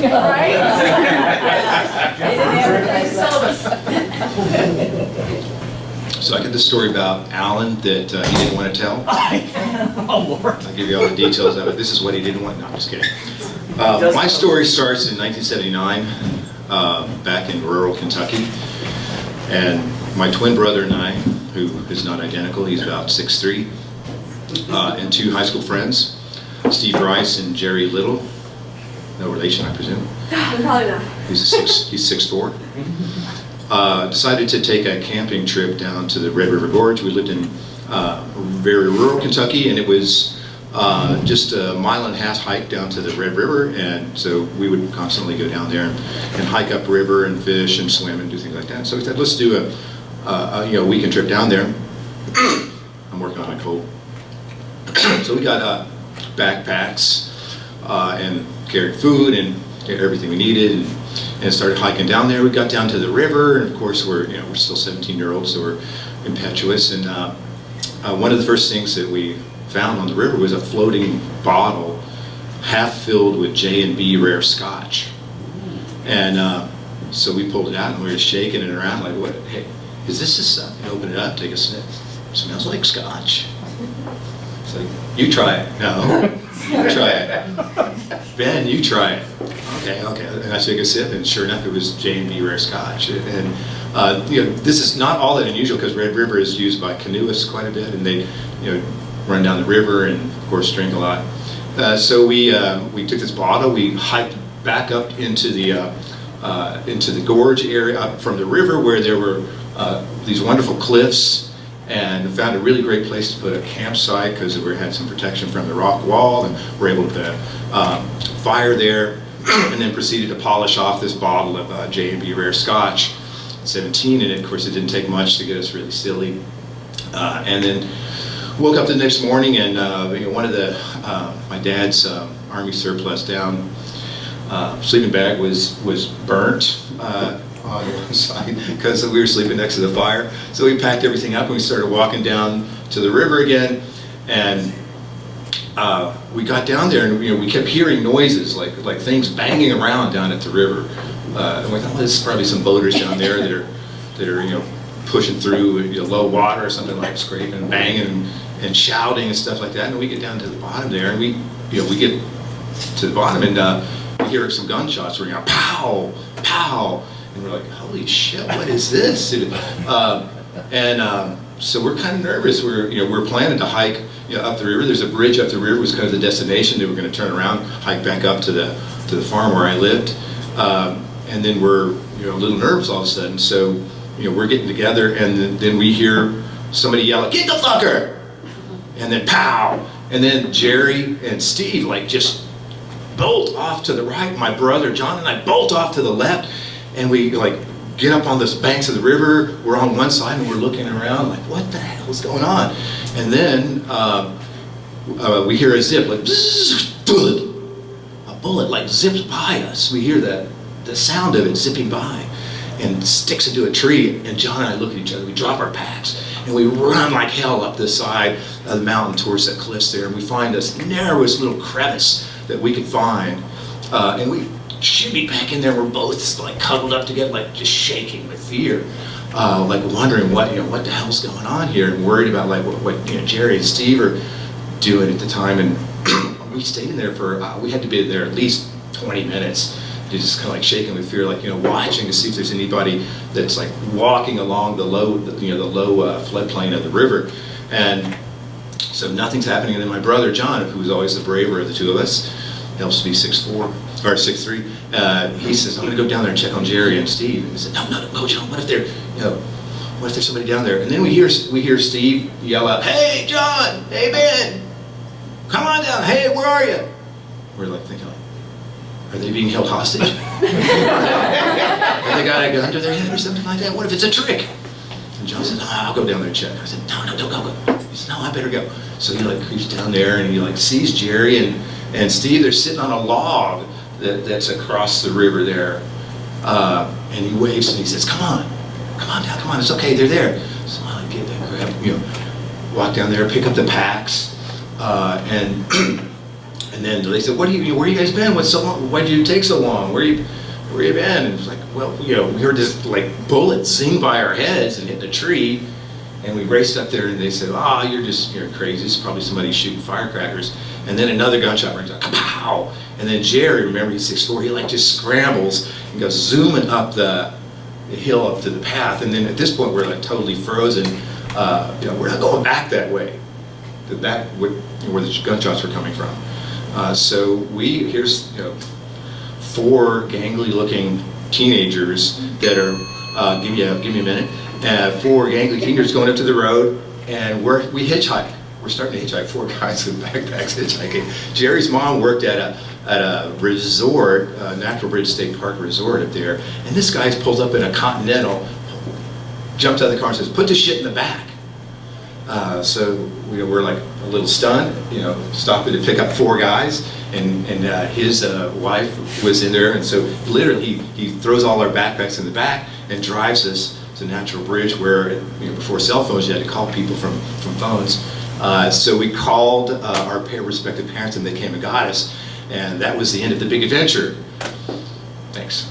Right? They didn't advertise syllabus. So I got this story about Alan that he didn't want to tell. Oh, Lord. I'll give you all the details of it. This is what he didn't want. No, I'm just kidding. My story starts in 1979, back in rural Kentucky. And my twin brother and I, who is not identical, he's about 6'3", and two high school friends, Steve Rice and Jerry Little. No relation, I presume. Probably not. He's 6'4". Decided to take a camping trip down to the Red River Gorge. We lived in very rural Kentucky, and it was just a 1.5 mile hike down to the Red River, and so we would constantly go down there and hike up river and fish and swim and do things like that. So we said, let's do a weekend trip down there. I'm working on my cold. So we got backpacks and carried food and everything we needed, and started hiking down there. We got down to the river, and of course we're still 17-year-olds, so we're impetuous. And one of the first things that we found on the river was a floating bottle, half filled with J&B rare Scotch. And so we pulled it out, and we were shaking it around like, "What? Hey, is this the stuff?" And open it up, take a sniff. It smells like Scotch. It's like, you try it. No, you try it. Ben, you try it. Okay. And I took a sip, and sure enough, it was J&B rare Scotch. And this is not all that unusual, because Red River is used by canoeists quite a bit, and they, run down the river and, of course, drink a lot. So we took this bottle, we hiked back up into the gorge area, up from the river, where there were these wonderful cliffs, and found a really great place to put a campsite because we had some protection from the rock wall, and were able to put a fire there, and then proceeded to polish off this bottle of J&B rare Scotch, 17 in it. Of course, it didn't take much to get us really silly. And then woke up the next morning, and one of my dad's Army surplus down sleeping bag was burnt on one side because we were sleeping next to the fire. So we packed everything up, and we started walking down to the river again. And we got down there, and we kept hearing noises like things banging around down at the river. And we thought, well, there's probably some boaters down there that are pushing through low water or something, like scraping and banging and shouting and stuff like that. And we get down to the bottom there, and we get to the bottom, and we hear some gunshots ring out, pow, pow, and we're like, holy shit, what is this? So we're kind of nervous. We're planning to hike up the river. There's a bridge up the river, was kind of the destination. They were going to turn around, hike back up to the farm where I lived, and then we're a little nervous all of a sudden. So we're getting together, and then we hear somebody yell, "Get the fucker!" And then pow! And then Jerry and Steve just bolt off to the right. My brother John and I bolt off to the left, and we get up on the banks of the river. We're on one side, and we're looking around like, what the hell is going on? And then we hear a zip, like bzzz, a bullet zips by us. We hear the sound of it zipping by, and sticks into a tree. And John and I look at each other. We drop our packs, and we run like hell up the side of the mountain towards the cliffs there. And we find this narrowest little crevice that we could find, and we shimmy back in there. We're both cuddled up together, just shaking with fear, wondering what the hell's going on here, and worried about what Jerry and Steve are doing at the time. And we stayed in there we had to be there at least 20 minutes. Just kind of shaking with fear, watching to see if there's anybody that's walking along the low floodplain of the river. And so nothing's happening. And then my brother John, who's always the braver of the two of us, helps to be 6'4" or 6'3". He says, "I'm going to go down there and check on Jerry and Steve." And he said, "No, John. What if there's somebody down there?" And then we hear Steve yell out, "Hey, John! Hey, Ben! Come on down! Hey, where are you?" We're thinking, are they being held hostage? Have they got a gun to their head or something like that? What if it's a trick? And John said, "I'll go down there and check." I said, "No, don't go." He said, "No, I better go." So he creeps down there, and he sees Jerry and Steve. They're sitting on a log that's across the river there. And he waves, and he says, come on down, come on, it's okay, they're there." So I get there, walk down there, pick up the packs, and And then they said, where you guys been? What's so long? Why did you take so long? Where you been? And it was like, well, we heard this like bullet zing by our heads and hit the tree. And we raced up there and they said, you're crazy. It's probably somebody shooting firecrackers. And then another gunshot rings out, kapow! And then Jerry, remember he's 6'4", he like just scrambles and goes zooming up the hill up to the path. And then at this point we're like totally frozen. We're not going back that way. Where the gunshots were coming from. So here's 4 gangly looking teenagers that are, give me a minute, 4 gangly teenagers going up to the road, and we hitchhike. We're starting to hitchhike, 4 guys with backpacks hitchhiking. Jerry's mom worked at a resort, Natural Bridge State Park resort up there, and this guy pulls up in a Continental, jumps out of the car and says, put the shit in the back. So we're like a little stunned, stopping to pick up 4 guys, and his wife was in there, and so literally he throws all our backpacks in the back and drives us to Natural Bridge, where before cell phones you had to call people from phones. So we called our respective parents, and they came and got us, and that was the end of the big adventure. Thanks.